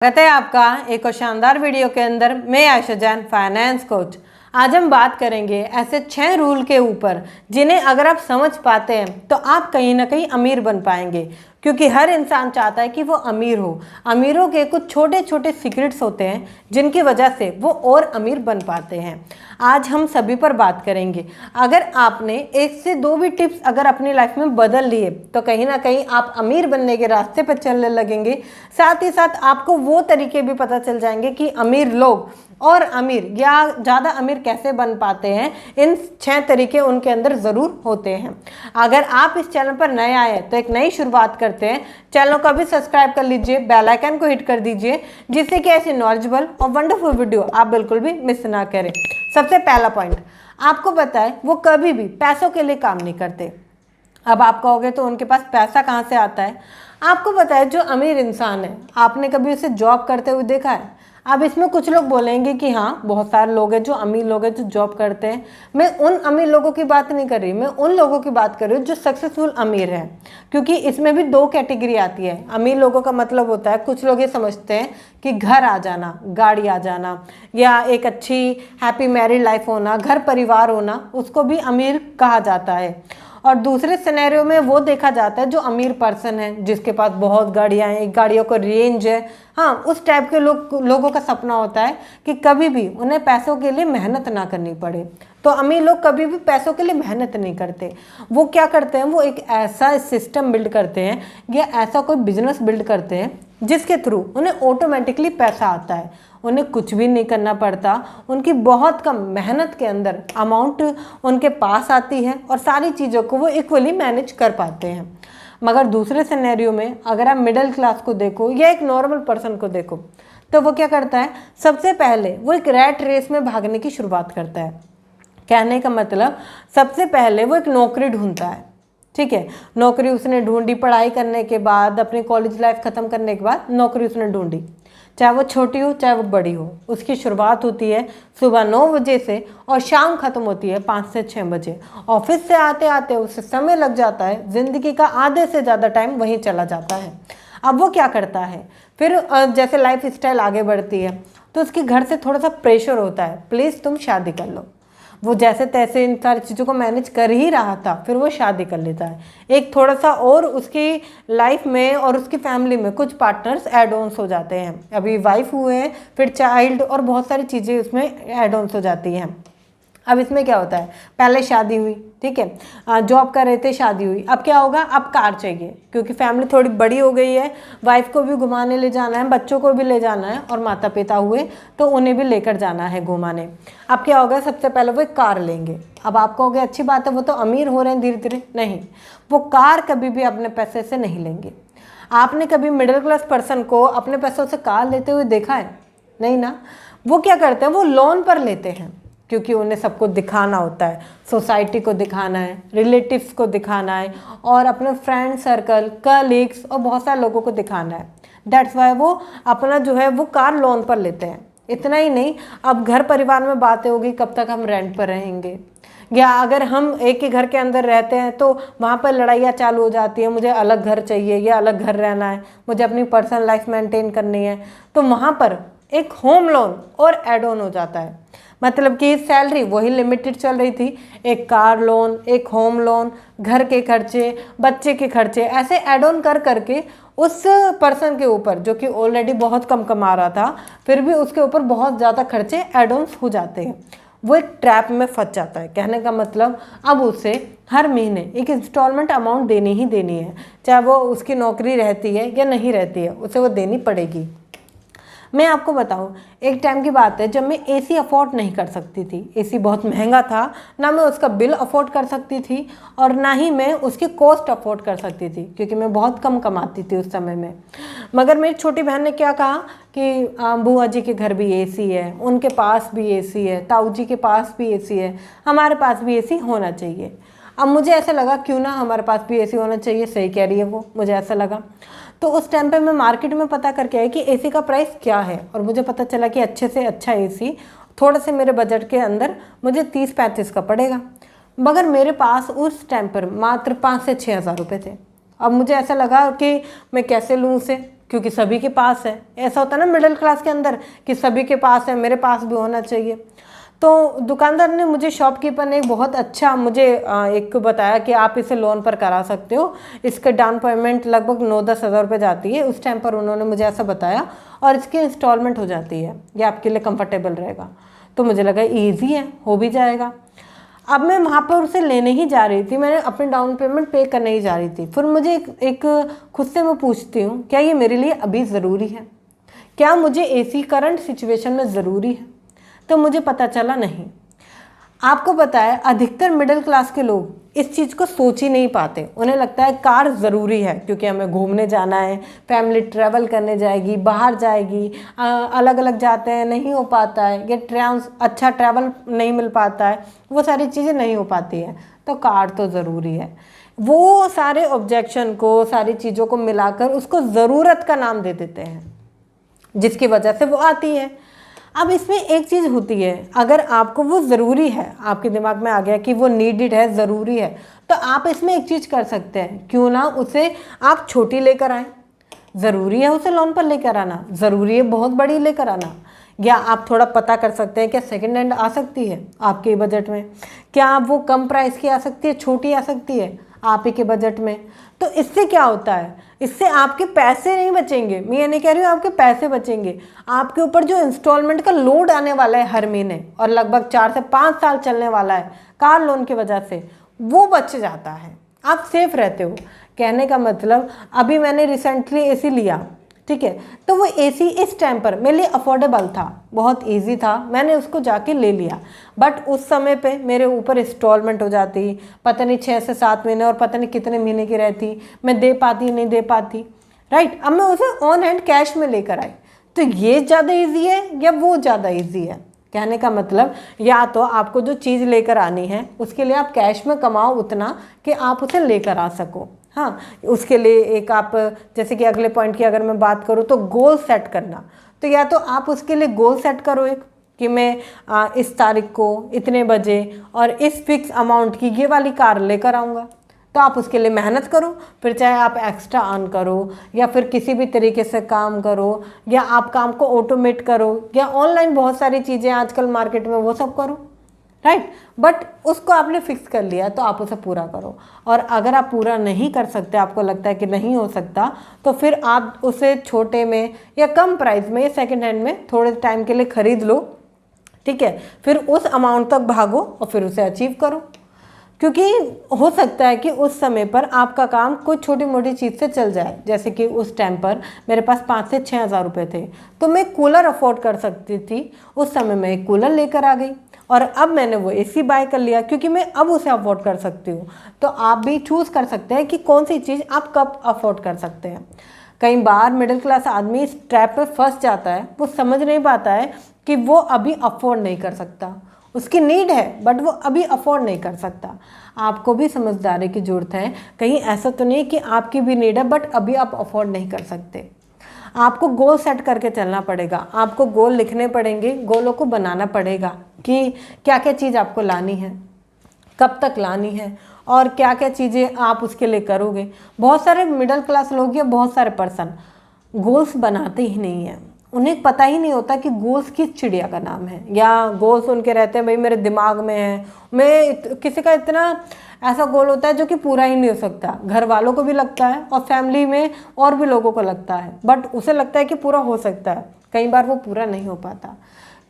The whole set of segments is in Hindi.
स्वागत है आपका एक और शानदार वीडियो के अंदर। मैं आयशा जैन, फाइनेंस कोच। आज हम बात करेंगे ऐसे 6 रूल के ऊपर जिन्हें अगर आप समझ पाते हैं तो आप कहीं ना कहीं अमीर बन पाएंगे, क्योंकि हर इंसान चाहता है कि वो अमीर हो। अमीरों के कुछ छोटे छोटे सीक्रेट्स होते हैं जिनकी वजह से वो और अमीर बन पाते हैं। आज हम सभी पर बात करेंगे। अगर आपने 1 से 2 भी टिप्स अगर अपनी लाइफ में बदल लिए तो कहीं ना कहीं आप अमीर बनने के रास्ते पर चलने लगेंगे। साथ ही साथ आपको वो तरीके भी पता चल जाएंगे कि अमीर लोग और अमीर या ज़्यादा अमीर कैसे बन पाते हैं। इन 6 तरीके उनके अंदर ज़रूर होते हैं। अगर आप इस चैनल पर नए आए हैं तो एक नई शुरुआत करते हैं। चैनल को भी सब्सक्राइब कर लीजिए, बेल आइकन को हिट कर दीजिए, जिससे कि ऐसी नॉलेजेबल और वंडरफुल वीडियो आप बिल्कुल भी मिस ना करें। सबसे पहला पॉइंट, आपको पता है वो कभी भी पैसों के लिए काम नहीं करते। अब आप कहोगे तो उनके पास पैसा कहाँ से आता है। आपको पता है जो अमीर इंसान है, आपने कभी उसे जॉब करते हुए देखा है? अब इसमें कुछ लोग बोलेंगे कि हाँ, बहुत सारे लोग हैं जो अमीर लोग हैं जो जॉब करते हैं। मैं उन अमीर लोगों की बात नहीं कर रही, मैं उन लोगों की बात कर रही हूँ जो सक्सेसफुल अमीर हैं। क्योंकि इसमें भी 2 कैटेगरी आती है। अमीर लोगों का मतलब होता है, कुछ लोग ये समझते हैं कि घर आ जाना, गाड़ी आ जाना, या एक अच्छी हैप्पी मैरिड लाइफ होना, घर परिवार होना, उसको भी अमीर कहा जाता है। और दूसरे सिनेरियो में वो देखा जाता है जो अमीर पर्सन है, जिसके पास बहुत गाड़ियां हैं, गाड़ियों का रेंज है। हाँ, उस टाइप के लोगों का सपना होता है कि कभी भी उन्हें पैसों के लिए मेहनत ना करनी पड़े। तो अमीर लोग कभी भी पैसों के लिए मेहनत नहीं करते। वो क्या करते हैं, वो एक ऐसा सिस्टम बिल्ड करते हैं या ऐसा कोई बिजनेस बिल्ड करते हैं जिसके थ्रू उन्हें ऑटोमेटिकली पैसा आता है। उन्हें कुछ भी नहीं करना पड़ता, उनकी बहुत कम मेहनत के अंदर अमाउंट उनके पास आती है और सारी चीज़ों को वो इक्वली मैनेज कर पाते हैं। मगर दूसरे सिनेरियो में अगर आप मिडिल क्लास को देखो या एक नॉर्मल पर्सन को देखो तो वो क्या करता है, सबसे पहले वो एक रैट रेस में भागने की शुरुआत करता है। कहने का मतलब, सबसे पहले वो एक नौकरी ढूंढता है। ठीक है, नौकरी उसने ढूंढी, पढ़ाई करने के बाद, अपनी कॉलेज लाइफ ख़त्म करने के बाद नौकरी उसने ढूंढी। चाहे वो छोटी हो चाहे वो बड़ी हो, उसकी शुरुआत होती है सुबह 9 बजे से और शाम खत्म होती है 5 से 6 बजे। ऑफिस से आते आते उसे समय लग जाता है, ज़िंदगी का आधे से ज़्यादा टाइम वहीं चला जाता है। अब वो क्या करता है, फिर जैसे लाइफ स्टाइल आगे बढ़ती है तो उसके घर से थोड़ा सा प्रेशर होता है, प्लीज़ तुम शादी कर लो। वो जैसे तैसे इन सारी चीज़ों को मैनेज कर ही रहा था, फिर वो शादी कर लेता है। एक थोड़ा सा और उसकी लाइफ में और उसकी फैमिली में कुछ पार्टनर्स एड ऑन्स हो जाते हैं। अभी वाइफ हुए हैं, फिर चाइल्ड और बहुत सारी चीज़ें उसमें एड ऑन्स हो जाती हैं। अब इसमें क्या होता है, पहले शादी हुई, ठीक है, जॉब कर रहे थे, शादी हुई, अब क्या होगा, अब कार चाहिए क्योंकि फैमिली थोड़ी बड़ी हो गई है, वाइफ को भी घुमाने ले जाना है, बच्चों को भी ले जाना है, और माता पिता हुए तो उन्हें भी लेकर जाना है घुमाने। अब क्या होगा, सबसे पहले वो एक कार लेंगे। अब आप कहोगे अच्छी बात है, वो तो अमीर हो रहे हैं धीरे धीरे। नहीं, वो कार कभी भी अपने पैसे से नहीं लेंगे। आपने कभी मिडिल क्लास पर्सन को अपने पैसों से कार लेते हुए देखा है? नहीं ना। वो क्या करते हैं, वो लोन पर लेते हैं, क्योंकि उन्हें सबको दिखाना होता है, सोसाइटी को दिखाना है, रिलेटिव्स को दिखाना है, और अपने फ्रेंड सर्कल, कलीग्स और बहुत सारे लोगों को दिखाना है। दैट्स वाई वो अपना जो है वो कार लोन पर लेते हैं। इतना ही नहीं, अब घर परिवार में बातें होगी कब तक हम रेंट पर रहेंगे, या अगर हम एक ही घर के अंदर रहते हैं तो वहाँ पर लड़ाइयाँ चालू हो जाती है, मुझे अलग घर चाहिए या अलग घर रहना है, मुझे अपनी पर्सनल लाइफ मेंटेन करनी है, तो वहाँ पर एक होम लोन और एड ऑन हो जाता है। मतलब कि सैलरी वही लिमिटेड चल रही थी, एक कार लोन, एक होम लोन, घर के खर्चे, बच्चे के खर्चे, ऐसे ऐड ऑन कर करके उस पर्सन के ऊपर जो कि ऑलरेडी बहुत कम कमा रहा था, फिर भी उसके ऊपर बहुत ज़्यादा खर्चे ऐड ऑन हो जाते हैं। वो एक ट्रैप में फंस जाता है। कहने का मतलब, अब उसे हर महीने एक इंस्टॉलमेंट अमाउंट देनी ही देनी है, चाहे वो उसकी नौकरी रहती है या नहीं रहती है, उसे वो देनी पड़ेगी। मैं आपको बताऊं, एक टाइम की बात है जब मैं एसी अफोर्ड नहीं कर सकती थी। एसी बहुत महंगा था, ना मैं उसका बिल अफोर्ड कर सकती थी और ना ही मैं उसकी कॉस्ट अफोर्ड कर सकती थी, क्योंकि मैं बहुत कम कमाती थी उस समय में। मगर मेरी छोटी बहन ने क्या कहा कि बुआ जी के घर भी एसी है, उनके पास भी एसी है, ताऊ जी के पास भी एसी है, हमारे पास भी एसी होना चाहिए। अब मुझे ऐसा लगा क्यों ना हमारे पास भी एसी होना चाहिए। सही कह रही है वो, मुझे ऐसा लगा। तो उस टाइम पे मैं मार्केट में पता करके आई कि एसी का प्राइस क्या है, और मुझे पता चला कि अच्छे से अच्छा एसी थोड़े से मेरे बजट के अंदर मुझे 30-35 का पड़ेगा। मगर मेरे पास उस टाइम पर मात्र 5 से 6 हज़ार रुपये थे। अब मुझे ऐसा लगा कि मैं कैसे लूँ उसे, क्योंकि सभी के पास है। ऐसा होता है ना मिडिल क्लास के अंदर कि सभी के पास है, मेरे पास भी होना चाहिए। तो दुकानदार ने मुझे, शॉपकीपर ने एक बहुत अच्छा मुझे एक ये कि आप इसे लोन पर करा सकते हो, इसके डाउन पेमेंट लगभग 9-10 हज़ार रुपये जाती है उस टाइम पर, उन्होंने मुझे ऐसा बताया, और इसकी इंस्टॉलमेंट हो जाती है, ये आपके लिए कंफर्टेबल रहेगा। तो मुझे लगा ईजी है, हो भी जाएगा। अब मैं वहाँ पर उसे लेने ही जा रही थी, मैंने अपनी डाउन पेमेंट पे करने ही जा रही थी। फिर मुझे एक खुद से मैं पूछती हूँ, क्या ये मेरे लिए अभी ज़रूरी है? क्या मुझे एसी करंट सिचुएशन में ज़रूरी है? तो मुझे पता चला नहीं। आपको पता है अधिकतर मिडिल क्लास के लोग इस चीज़ को सोच ही नहीं पाते। उन्हें लगता है कार ज़रूरी है क्योंकि हमें घूमने जाना है, फैमिली ट्रैवल करने जाएगी, बाहर जाएगी, अलग अलग जाते हैं, नहीं हो पाता है, या अच्छा ट्रैवल नहीं मिल पाता है, वो सारी चीज़ें नहीं हो पाती है, तो कार तो ज़रूरी है। वो सारे ऑब्जेक्शन को, सारी चीज़ों को मिलाकर उसको ज़रूरत का नाम दे देते हैं, जिसकी वजह से वो आती है। अब इसमें एक चीज़ होती है, अगर आपको वो ज़रूरी है, आपके दिमाग में आ गया कि वो नीडेड है, ज़रूरी है, तो आप इसमें एक चीज़ कर सकते हैं, क्यों ना उसे आप छोटी लेकर आएँ। ज़रूरी है उसे लोन पर लेकर आना, ज़रूरी है बहुत बड़ी लेकर आना, या आप थोड़ा पता कर सकते हैं क्या सेकंड हैंड आ सकती है आपके बजट में, क्या वो कम प्राइस की आ सकती है, छोटी आ सकती है आप ही के बजट में। तो इससे क्या होता है, इससे आपके पैसे नहीं बचेंगे, मैं ये नहीं कह रही हूँ आपके पैसे बचेंगे, आपके ऊपर जो इंस्टॉलमेंट का लोड आने वाला है हर महीने और लगभग 4 से 5 साल चलने वाला है कार लोन की वजह से, वो बच जाता है, आप सेफ रहते हो। कहने का मतलब, अभी मैंने रिसेंटली एसी लिया, ठीक है, तो वो एसी इस टाइम पर मेरे लिए अफोर्डेबल था, बहुत इजी था, मैंने उसको जाके ले लिया। बट उस समय पे मेरे ऊपर इंस्टॉलमेंट हो जाती, पता नहीं 6 से 7 महीने और पता नहीं कितने महीने की रहती, मैं दे पाती नहीं दे पाती, राइट। अब मैं उसे ऑन हैंड कैश में लेकर आई, तो ये ज़्यादा ईजी है या वो ज़्यादा ईजी है? कहने का मतलब, या तो आपको जो चीज़ लेकर आनी है उसके लिए आप कैश में कमाओ उतना कि आप उसे लेकर आ सको। हाँ, उसके लिए एक आप, जैसे कि अगले पॉइंट की अगर मैं बात करूँ तो गोल सेट करना, तो या तो आप उसके लिए गोल सेट करो एक कि मैं इस तारीख को इतने बजे और इस फिक्स अमाउंट की ये वाली कार लेकर आऊँगा, तो आप उसके लिए मेहनत करो, फिर चाहे आप एक्स्ट्रा अर्न करो या फिर किसी भी तरीके से काम करो, या आप काम को ऑटोमेट करो, या ऑनलाइन बहुत सारी चीज़ें आजकल मार्केट में, वो सब करो, राइट। बट उसको आपने फिक्स कर लिया तो आप उसे पूरा करो। और अगर आप पूरा नहीं कर सकते, आपको लगता है कि नहीं हो सकता, तो फिर आप उसे छोटे में या कम प्राइस में या सेकंड हैंड में थोड़े टाइम के लिए ख़रीद लो, ठीक है, फिर उस अमाउंट तक भागो और फिर उसे अचीव करो। क्योंकि हो सकता है कि उस समय पर आपका काम कोई छोटी मोटी चीज़ से चल जाए, जैसे कि उस टाइम पर मेरे पास 5 से 6 हज़ार रुपये थे, तो मैं कूलर अफोर्ड कर सकती थी, उस समय मैं एक कूलर लेकर आ गई, और अब मैंने वो एसी बाय कर लिया क्योंकि मैं अब उसे अफोर्ड कर सकती हूँ। तो आप भी चूज़ कर सकते हैं कि कौन सी चीज़ आप कब अफोर्ड कर सकते हैं। कई बार मिडिल क्लास आदमी इस ट्रैप में फंस जाता है, वो समझ नहीं पाता है कि वो अभी अफोर्ड नहीं कर सकता, उसकी नीड है बट वो अभी अफोर्ड नहीं कर सकता। आपको भी समझदारी की ज़रूरत है, कहीं ऐसा तो नहीं कि आपकी भी नीड है बट अभी आप अफोर्ड नहीं कर सकते। आपको गोल सेट करके चलना पड़ेगा, आपको गोल लिखने पड़ेंगे, गोलों को बनाना पड़ेगा कि क्या क्या चीज़ आपको लानी है, कब तक लानी है, और क्या क्या चीज़ें आप उसके लिए करोगे। बहुत सारे मिडिल क्लास लोग या बहुत सारे पर्सन गोल्स बनाते ही नहीं हैं, उन्हें पता ही नहीं होता कि गोल्स किस चिड़िया का नाम है, या गोल्स उनके रहते हैं भाई मेरे दिमाग में है, मैं किसी का इतना ऐसा गोल होता है जो कि पूरा ही नहीं हो सकता, घर वालों को भी लगता है और फैमिली में और भी लोगों को लगता है, बट उसे लगता है कि पूरा हो सकता है, कई बार वो पूरा नहीं हो पाता।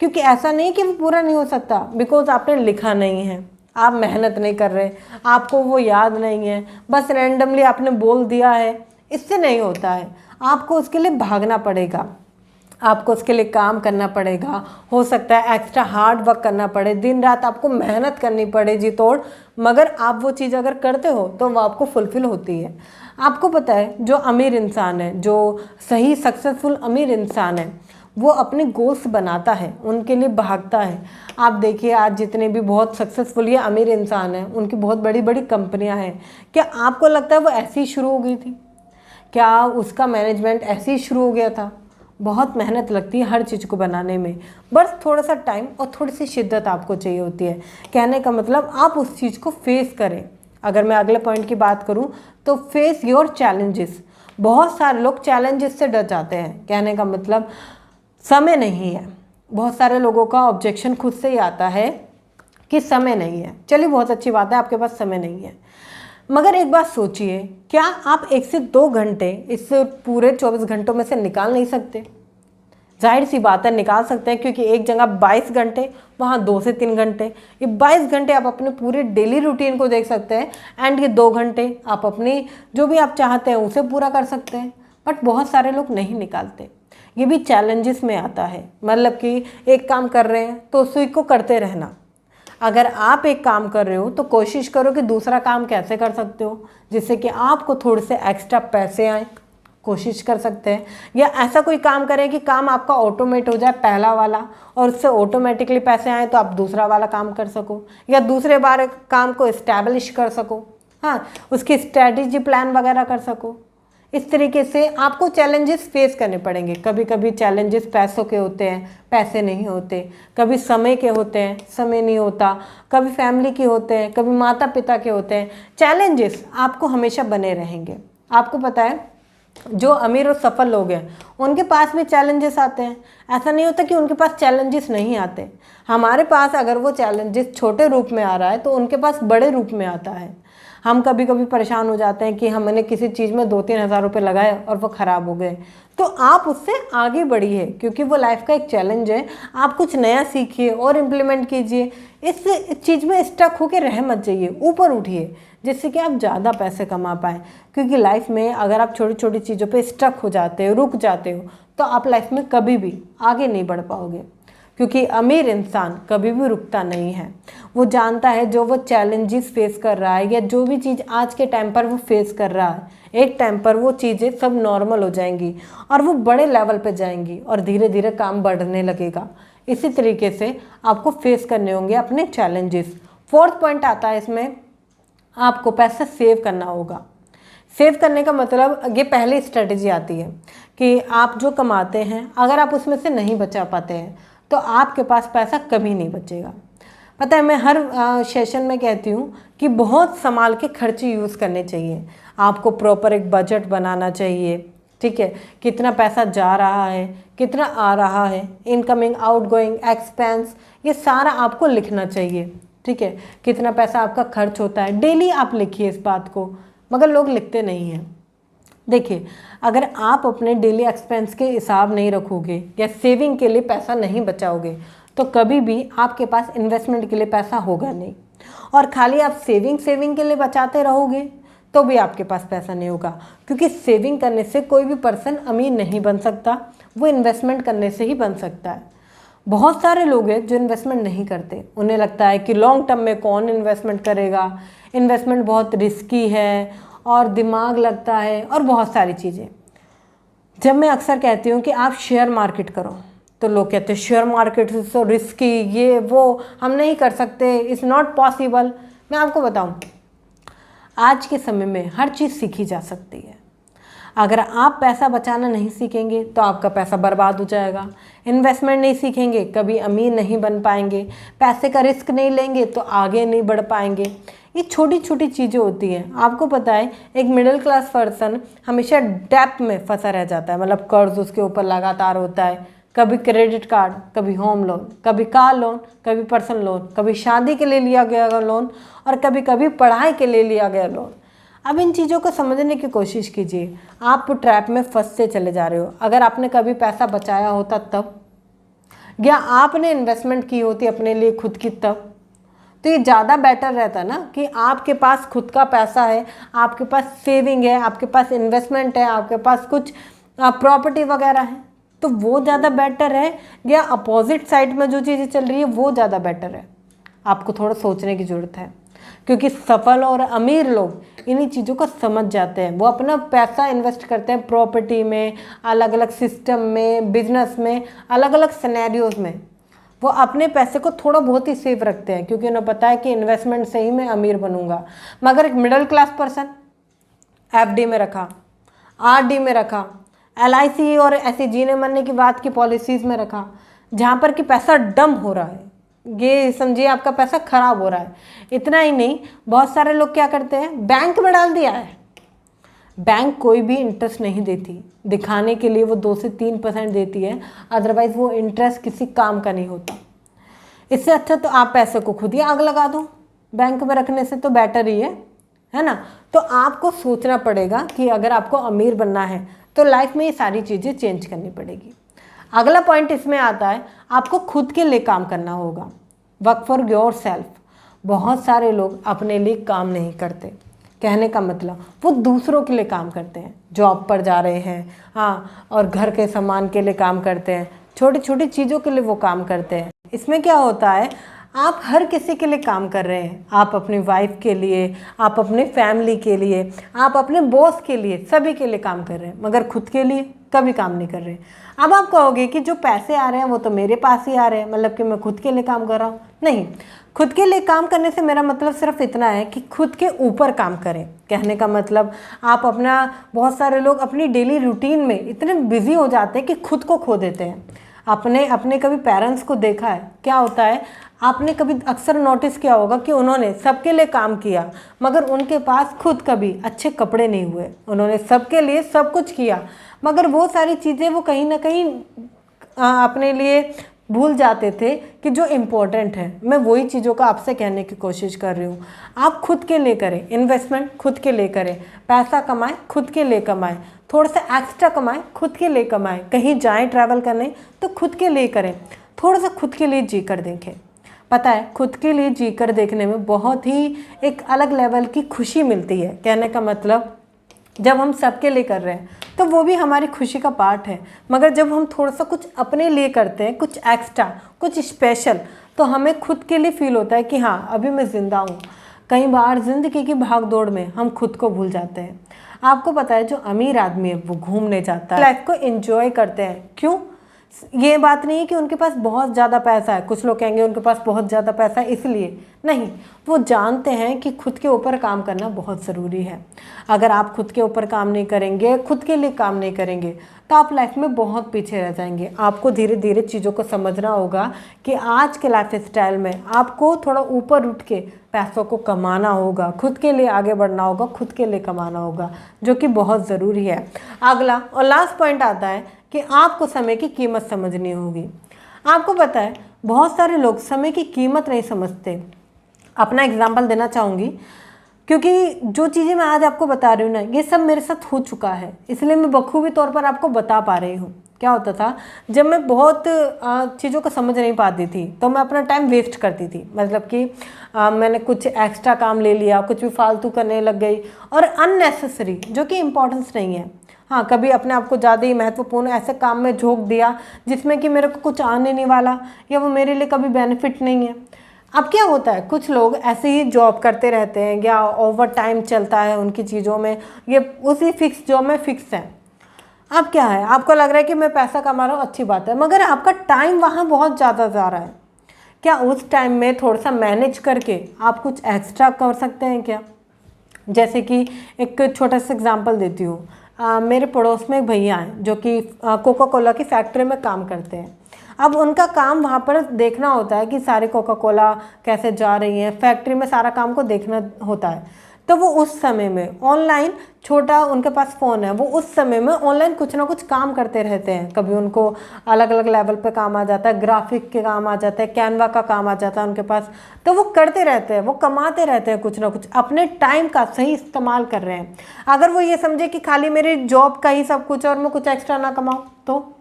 क्योंकि ऐसा नहीं कि वो पूरा नहीं हो सकता, बिकॉज आपने लिखा नहीं है, आप मेहनत नहीं कर रहे, आपको वो याद नहीं है, बस रैंडमली आपने बोल दिया है, इससे नहीं होता है। आपको उसके लिए भागना पड़ेगा, आपको उसके लिए काम करना पड़ेगा, हो सकता है एक्स्ट्रा हार्ड वर्क करना पड़े, दिन रात आपको मेहनत करनी पड़े जी तोड़, मगर आप वो चीज़ अगर करते हो तो वो आपको फुलफ़िल होती है। आपको पता है जो अमीर इंसान है, जो सही सक्सेसफुल अमीर इंसान है, वो अपने गोल्स बनाता है, उनके लिए भागता है। आप देखिए आज जितने भी बहुत सक्सेसफुल या अमीर इंसान हैं, उनकी बहुत बड़ी बड़ी कंपनियां हैं, क्या आपको लगता है वो ऐसी ही शुरू हो गई थी? क्या उसका मैनेजमेंट ऐसे ही शुरू हो गया था? बहुत मेहनत लगती है हर चीज़ को बनाने में, बस थोड़ा सा टाइम और थोड़ी सी शिद्दत आपको चाहिए होती है। कहने का मतलब आप उस चीज़ को फेस करें। अगर मैं अगले पॉइंट की बात करूं तो फेस योर चैलेंजेस, बहुत सारे लोग चैलेंजेस से डर जाते हैं। कहने का मतलब समय नहीं है। बहुत सारे लोगों का ऑब्जेक्शन खुद से ही आता है कि समय नहीं है। चलिए बहुत अच्छी बात है, आपके पास समय नहीं है, मगर एक बात सोचिए, क्या आप 1 से 2 घंटे इस पूरे 24 घंटों में से निकाल नहीं सकते? जाहिर सी बात है निकाल सकते हैं, क्योंकि एक जगह 22 घंटे, वहाँ 2 से 3 घंटे, ये 22 घंटे आप अपने पूरे डेली रूटीन को देख सकते हैं, एंड ये 2 घंटे आप अपनी जो भी आप चाहते हैं उसे पूरा कर सकते हैं। बट बहुत सारे लोग नहीं निकालते। ये भी चैलेंजेस में आता है। मतलब कि एक काम कर रहे हैं तो उसी को करते रहना। अगर आप एक काम कर रहे हो तो कोशिश करो कि दूसरा काम कैसे कर सकते हो जिससे कि आपको थोड़े से एक्स्ट्रा पैसे आए, कोशिश कर सकते हैं। या ऐसा कोई काम करें कि काम आपका ऑटोमेट हो जाए पहला वाला, और उससे ऑटोमेटिकली पैसे आए तो आप दूसरा वाला काम कर सको, या दूसरे बार काम को इस्टेब्लिश कर सको। हाँ, उसकी स्ट्रैटेजी प्लान वगैरह कर सको। इस तरीके से आपको चैलेंजेस फेस करने पड़ेंगे। कभी कभी चैलेंजेस पैसों के होते हैं, पैसे नहीं होते। कभी समय के होते हैं, समय नहीं होता। कभी फैमिली के होते हैं, कभी माता पिता के होते हैं। चैलेंजेस आपको हमेशा बने रहेंगे। आपको पता है जो अमीर और सफल लोग हैं उनके पास भी चैलेंजेस आते हैं। ऐसा नहीं होता कि उनके पास चैलेंजेस नहीं आते। हमारे पास अगर वो चैलेंजेस छोटे रूप में आ रहा है तो उनके पास बड़े रूप में आता है। हम कभी कभी परेशान हो जाते हैं कि हमने किसी चीज़ में 2-3 हज़ार रुपये लगाए और वो ख़राब हो गए, तो आप उससे आगे बढ़िए, क्योंकि वो लाइफ का एक चैलेंज है। आप कुछ नया सीखिए और इम्प्लीमेंट कीजिए। इस चीज़ में स्टक होकर रह मत जाइए, ऊपर उठिए, जिससे कि आप ज़्यादा पैसे कमा पाएँ। क्योंकि लाइफ में अगर आप छोटी छोटी चीज़ों पे स्टक हो जाते हो, रुक जाते हो, तो आप लाइफ में कभी भी आगे नहीं बढ़ पाओगे। क्योंकि अमीर इंसान कभी भी रुकता नहीं है। वो जानता है जो वो चैलेंजेस फेस कर रहा है या जो भी चीज़ आज के टाइम पर वो फेस कर रहा है, एक टाइम पर वो चीज़ें सब नॉर्मल हो जाएंगी और वो बड़े लेवल पे जाएंगी और धीरे धीरे काम बढ़ने लगेगा। इसी तरीके से आपको फेस करने होंगे अपने चैलेंजेस। 4th पॉइंट आता है इसमें, आपको पैसा सेव करना होगा। सेव करने का मतलब ये पहली स्ट्रेटजी आती है कि आप जो कमाते हैं अगर आप उसमें से नहीं बचा पाते हैं तो आपके पास पैसा कभी नहीं बचेगा। पता है, मैं हर सेशन में कहती हूँ कि बहुत संभाल के खर्चे यूज़ करने चाहिए। आपको प्रॉपर एक बजट बनाना चाहिए। ठीक है, कितना पैसा जा रहा है, कितना आ रहा है, इनकमिंग आउटगोइंग एक्सपेंस, ये सारा आपको लिखना चाहिए। ठीक है, कितना पैसा आपका खर्च होता है, डेली आप लिखिए इस बात को, मगर लोग लिखते नहीं हैं। देखिए, अगर आप अपने डेली एक्सपेंस के हिसाब नहीं रखोगे या सेविंग के लिए पैसा नहीं बचाओगे तो कभी भी आपके पास इन्वेस्टमेंट के लिए पैसा होगा नहीं। और खाली आप सेविंग के लिए बचाते रहोगे तो भी आपके पास पैसा नहीं होगा। क्योंकि सेविंग करने से कोई भी पर्सन अमीर नहीं बन सकता, वो इन्वेस्टमेंट करने से ही बन सकता है। बहुत सारे लोग हैं जो इन्वेस्टमेंट नहीं करते। उन्हें लगता है कि लॉन्ग टर्म में कौन इन्वेस्टमेंट करेगा, इन्वेस्टमेंट बहुत रिस्की है और दिमाग लगता है और बहुत सारी चीज़ें। जब मैं अक्सर कहती हूँ कि आप शेयर मार्केट करो तो लोग कहते हैं share market is so risky, ये वो हम नहीं कर सकते, इट्स नॉट पॉसिबल। मैं आपको बताऊँ, आज के समय में हर चीज़ सीखी जा सकती है। अगर आप पैसा बचाना नहीं सीखेंगे तो आपका पैसा बर्बाद हो जाएगा। इन्वेस्टमेंट नहीं सीखेंगे कभी अमीर नहीं बन पाएंगे। पैसे का रिस्क नहीं लेंगे तो आगे नहीं बढ़ पाएंगे। ये छोटी छोटी चीज़ें होती हैं। आपको पता है एक मिडिल क्लास पर्सन हमेशा डेप्थ में फंसा रह जाता है, मतलब कर्ज उसके ऊपर लगातार होता है। कभी क्रेडिट कार्ड, कभी होम लोन, कभी कार लोन, कभी पर्सनल लोन, कभी शादी के लिए लिया गया लोन और कभी कभी पढ़ाई के लिए लिया गया लोन। अब इन चीज़ों को समझने की कोशिश कीजिए। आप ट्रैप में फंसते चले जा रहे हो। अगर आपने कभी पैसा बचाया होता तब, या आपने इन्वेस्टमेंट की होती अपने लिए खुद की तब, तो ये ज़्यादा बेटर रहता ना कि आपके पास खुद का पैसा है, आपके पास सेविंग है, आपके पास इन्वेस्टमेंट है, आपके पास कुछ प्रॉपर्टी वगैरह है, तो वो ज़्यादा बेटर है, या अपोजिट साइड में जो चीज़ें चल रही है वो ज़्यादा बेटर है। आपको थोड़ा सोचने की ज़रूरत है, क्योंकि सफल और अमीर लोग इन्हीं चीज़ों को समझ जाते हैं। वो अपना पैसा इन्वेस्ट करते हैं प्रॉपर्टी में, अलग अलग सिस्टम में, बिजनेस में, अलग अलग सिनेरियोज में। वो अपने पैसे को थोड़ा बहुत ही सेफ रखते हैं क्योंकि उन्हें पता है कि इन्वेस्टमेंट से ही मैं अमीर बनूंगा। मगर एक मिडिल क्लास पर्सन एफडी में रखा, आरडी में रखा, एलआईसी और ऐसी जीने मरने की बात की पॉलिसीज़ में रखा, जहाँ पर कि पैसा डम हो रहा है, ये समझिए आपका पैसा खराब हो रहा है। इतना ही नहीं, बहुत सारे लोग क्या करते हैं, बैंक में डाल दिया है। बैंक कोई भी इंटरेस्ट नहीं देती, दिखाने के लिए वो 2 से 3% देती है, अदरवाइज़ वो इंटरेस्ट किसी काम का नहीं होता। इससे अच्छा तो आप पैसे को खुद ही आग लगा दो, बैंक में रखने से तो बेटर ही है ना। तो आपको सोचना पड़ेगा कि अगर आपको अमीर बनना है तो लाइफ में ये सारी चीज़ें चेंज करनी पड़ेगी। अगला पॉइंट इसमें आता है, आपको खुद के लिए काम करना होगा। Work for your self. बहुत सारे लोग अपने लिए काम नहीं करते, कहने का मतलब वो दूसरों के लिए काम करते हैं, जॉब पर जा रहे हैं, हाँ, और घर के सामान के लिए काम करते हैं, छोटी छोटी चीज़ों के लिए वो काम करते हैं। इसमें क्या होता है, आप हर किसी के लिए काम कर रहे हैं, आप अपनी वाइफ के लिए, आप अपने फैमिली के लिए, आप अपने बॉस के लिए, सभी के लिए काम कर रहे हैं, मगर खुद के लिए कभी काम नहीं कर रहे। अब आप कहोगे कि जो पैसे आ रहे हैं वो तो मेरे पास ही आ रहे हैं, मतलब कि मैं खुद के लिए काम कर रहा हूँ। नहीं, खुद के लिए काम करने से मेरा मतलब सिर्फ इतना है कि खुद के ऊपर काम करें। कहने का मतलब आप अपना, बहुत सारे लोग अपनी डेली रूटीन में इतने बिजी हो जाते हैं कि खुद को खो देते हैं। अपने कभी पेरेंट्स को देखा है, क्या होता है, आपने कभी अक्सर नोटिस किया होगा कि उन्होंने सबके लिए काम किया मगर उनके पास खुद कभी अच्छे कपड़े नहीं हुए। उन्होंने सबके लिए सब कुछ किया मगर वो सारी चीज़ें वो कहीं ना कहीं अपने लिए भूल जाते थे कि जो इम्पोर्टेंट है। मैं वही चीज़ों को आपसे कहने की कोशिश कर रही हूँ। आप खुद के लिए करें, इन्वेस्टमेंट खुद के लिए करें, पैसा कमाएं खुद के लिए कमाएं, थोड़ा सा एक्स्ट्रा कमाएं खुद के लिए कमाएं, कहीं जाएं ट्रैवल करने तो खुद के लिए करें, थोड़ा सा खुद के लिए जी कर देखें। पता है, खुद के लिए जी कर देखने में बहुत ही एक अलग लेवल की खुशी मिलती है। कहने का मतलब जब हम सबके लिए कर रहे हैं तो वो भी हमारी खुशी का पार्ट है, मगर जब हम थोड़ा सा कुछ अपने लिए करते हैं, कुछ एक्स्ट्रा, कुछ स्पेशल, तो हमें खुद के लिए फील होता है कि हाँ अभी मैं ज़िंदा हूँ। कई बार ज़िंदगी की भाग दौड़ में हम खुद को भूल जाते हैं। आपको पता है, जो अमीर आदमी है वो घूमने जाता है, लाइफ को एंजॉय करते हैं। क्यों? ये बात नहीं है कि उनके पास बहुत ज़्यादा पैसा है। कुछ लोग कहेंगे उनके पास बहुत ज़्यादा पैसा है इसलिए नहीं, वो जानते हैं कि खुद के ऊपर काम करना बहुत ज़रूरी है। अगर आप खुद के ऊपर काम नहीं करेंगे, खुद के लिए काम नहीं करेंगे, तो आप लाइफ में बहुत पीछे रह जाएंगे। आपको धीरे धीरे चीज़ों को समझना होगा कि आज के लाइफ स्टाइल में आपको थोड़ा ऊपर उठ के पैसों को कमाना होगा, खुद के लिए आगे बढ़ना होगा, खुद के लिए कमाना होगा, जो कि बहुत ज़रूरी है। अगला और लास्ट पॉइंट आता है कि आपको समय की कीमत समझनी होगी। आपको पता है, बहुत सारे लोग समय की कीमत नहीं समझते। अपना एग्जाम्पल देना चाहूँगी, क्योंकि जो चीज़ें मैं आज आपको बता रही हूँ ना, ये सब मेरे साथ हो चुका है, इसलिए मैं बखूबी तौर पर आपको बता पा रही हूँ। क्या होता था, जब मैं बहुत चीज़ों को समझ नहीं पाती थी तो मैं अपना टाइम वेस्ट करती थी। मतलब कि मैंने कुछ एक्स्ट्रा काम ले लिया, कुछ भी फालतू करने लग गई और अननेसेसरी, जो कि इम्पोर्टेंस नहीं है। हाँ, कभी अपने आप को ज़्यादा ही महत्वपूर्ण ऐसे काम में झोंक दिया जिसमें कि मेरे को कुछ आने नहीं वाला या वो मेरे लिए कभी बेनिफिट नहीं है। अब क्या होता है, कुछ लोग ऐसे ही जॉब करते रहते हैं या ओवर टाइम चलता है उनकी चीज़ों में, ये उसी फिक्स जॉब में फिक्स है। अब क्या है, आपको लग रहा है कि मैं पैसा कमा रहा हूँ, अच्छी बात है, मगर आपका टाइम वहाँ बहुत ज़्यादा जा रहा है। क्या उस टाइम में थोड़ा सा मैनेज करके आप कुछ एक्स्ट्रा कर सकते हैं क्या? जैसे कि एक छोटा सा एग्जांपल देती हूँ। मेरे पड़ोस में एक भैया हैं जो कि कोका कोला की फैक्ट्री में काम करते हैं। अब उनका काम वहाँ पर देखना होता है कि सारे कोका कोला कैसे जा रही हैं, फैक्ट्री में सारा काम को देखना होता है। तो वो उस समय में ऑनलाइन, छोटा उनके पास फ़ोन है, वो उस समय में ऑनलाइन कुछ ना कुछ काम करते रहते हैं। कभी उनको अलग अलग लेवल पे काम आ जाता है, ग्राफिक के काम आ जाता है, कैनवा का काम आ जाता है उनके पास, तो वो करते रहते हैं, वो कमाते रहते हैं कुछ ना कुछ, अपने टाइम का सही इस्तेमाल कर रहे हैं। अगर वो ये समझे कि खाली मेरी जॉब का ही सब कुछ और मैं कुछ एक्स्ट्रा ना कमाऊँ, तो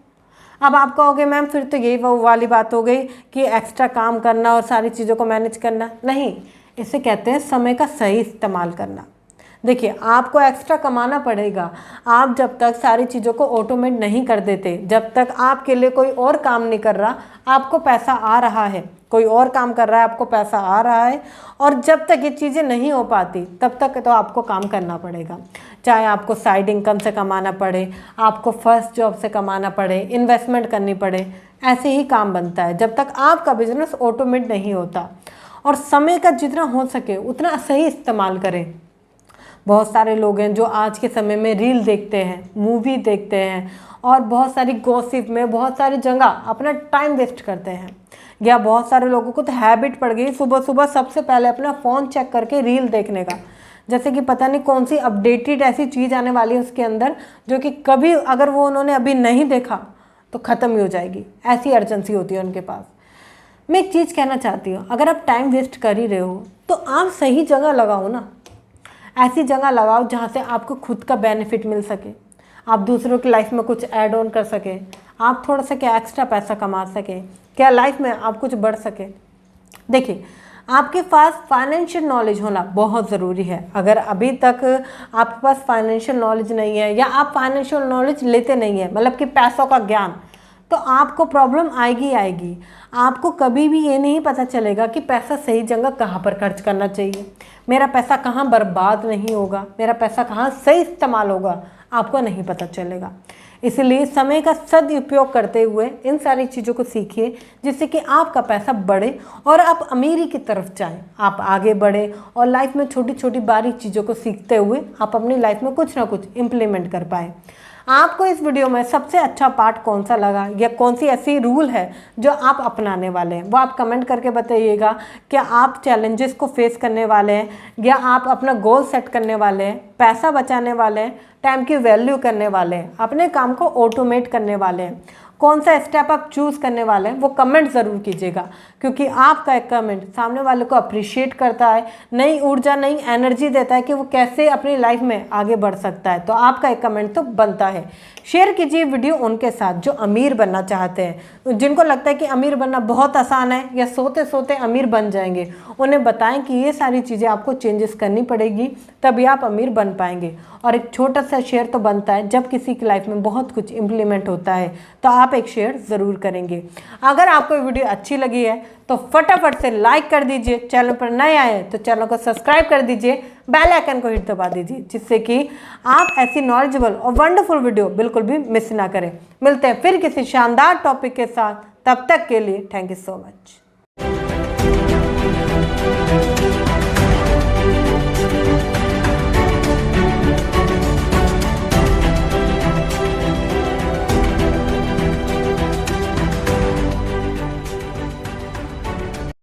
अब आप कहोगे मैम फिर तो यही वो वाली बात हो गई कि एक्स्ट्रा काम करना और सारी चीज़ों को मैनेज करना। नहीं, इसे कहते हैं समय का सही इस्तेमाल करना। देखिए, आपको एक्स्ट्रा कमाना पड़ेगा। आप जब तक सारी चीज़ों को ऑटोमेट नहीं कर देते, जब तक आपके लिए कोई और काम नहीं कर रहा, आपको पैसा आ रहा है, कोई और काम कर रहा है, आपको पैसा आ रहा है, और जब तक ये चीज़ें नहीं हो पाती तब तक तो आपको काम करना पड़ेगा। चाहे आपको साइड इनकम से कमाना पड़े, आपको फर्स्ट जॉब से कमाना पड़े, इन्वेस्टमेंट करनी पड़े, ऐसे ही काम बनता है जब तक आपका बिजनेस ऑटोमेट नहीं होता। और समय का जितना हो सके उतना सही इस्तेमाल करें। बहुत सारे लोग हैं जो आज के समय में रील देखते हैं, मूवी देखते हैं और बहुत सारी गॉसिप में बहुत सारी जगह अपना टाइम वेस्ट करते हैं। या बहुत सारे लोगों को तो हैबिट पड़ गई सुबह सुबह सबसे पहले अपना फ़ोन चेक करके रील देखने का। जैसे कि पता नहीं कौन सी अपडेटेड ऐसी चीज़ आने वाली है उसके अंदर, जो कि कभी अगर वो उन्होंने अभी नहीं देखा तो ख़त्म ही हो जाएगी, ऐसी अर्जेंसी होती है उनके पास। मैं एक चीज़ कहना चाहती हूँ, अगर आप टाइम वेस्ट कर ही रहे हो तो आप सही जगह लगाओ ना। ऐसी जगह लगाओ जहाँ से आपको खुद का बेनिफिट मिल सके, आप दूसरों की लाइफ में कुछ ऐड ऑन कर सके, आप थोड़ा सा क्या एक्स्ट्रा पैसा कमा सके, क्या लाइफ में आप कुछ बढ़ सके। देखिए, आपके पास फाइनेंशियल नॉलेज होना बहुत ज़रूरी है। अगर अभी तक आपके पास फाइनेंशियल नॉलेज नहीं है या आप फाइनेंशियल नॉलेज लेते नहीं है, मतलब कि पैसों का ज्ञान, तो आपको प्रॉब्लम आएगी आएगी। आपको कभी भी ये नहीं पता चलेगा कि पैसा सही जगह कहाँ पर खर्च करना चाहिए, मेरा पैसा कहाँ बर्बाद नहीं होगा, मेरा पैसा कहाँ सही इस्तेमाल होगा, आपको नहीं पता चलेगा। इसलिए समय का सदुपयोग करते हुए इन सारी चीज़ों को सीखिए, जिससे कि आपका पैसा बढ़े और आप अमीरी की तरफ जाएं, आप आगे बढ़े और लाइफ में छोटी छोटी बारीक चीज़ों को सीखते हुए आप अपनी लाइफ में कुछ ना कुछ इम्प्लीमेंट कर पाएँ। आपको इस वीडियो में सबसे अच्छा पार्ट कौन सा लगा या कौन सी ऐसी रूल है जो आप अपनाने वाले हैं, वो आप कमेंट करके बताइएगा। क्या आप चैलेंजेस को फेस करने वाले हैं या आप अपना गोल सेट करने वाले हैं, पैसा बचाने वाले हैं, टाइम की वैल्यू करने वाले हैं, अपने काम को ऑटोमेट करने वाले हैं, कौन सा स्टेप आप चूज़ करने वाले हैं, वो कमेंट ज़रूर कीजिएगा, क्योंकि आपका एक कमेंट सामने वाले को अप्रिशिएट करता है, नई ऊर्जा नई एनर्जी देता है कि वो कैसे अपनी लाइफ में आगे बढ़ सकता है। तो आपका एक कमेंट तो बनता है। शेयर कीजिए वीडियो उनके साथ जो अमीर बनना चाहते हैं, जिनको लगता है कि अमीर बनना बहुत आसान है या सोते सोते अमीर बन जाएंगे। उन्हें बताएं कि ये सारी चीज़ें आपको चेंजेस करनी पड़ेगी, तभी आप अमीर बन पाएंगे। और एक छोटा सा शेयर तो बनता है जब किसी की लाइफ में बहुत कुछ इम्प्लीमेंट होता है, तो आप एक शेयर ज़रूर करेंगे। अगर आपको वीडियो अच्छी लगी है तो फटाफट से लाइक कर दीजिए, चैनल पर नए आए तो चैनल को सब्सक्राइब कर दीजिए, बेल आइकन को हिट दबा दीजिए, जिससे कि आप ऐसी नॉलेजेबल और वंडरफुल वीडियो बिल्कुल भी मिस ना करें। मिलते हैं फिर किसी शानदार टॉपिक के साथ, तब तक के लिए थैंक यू सो मच।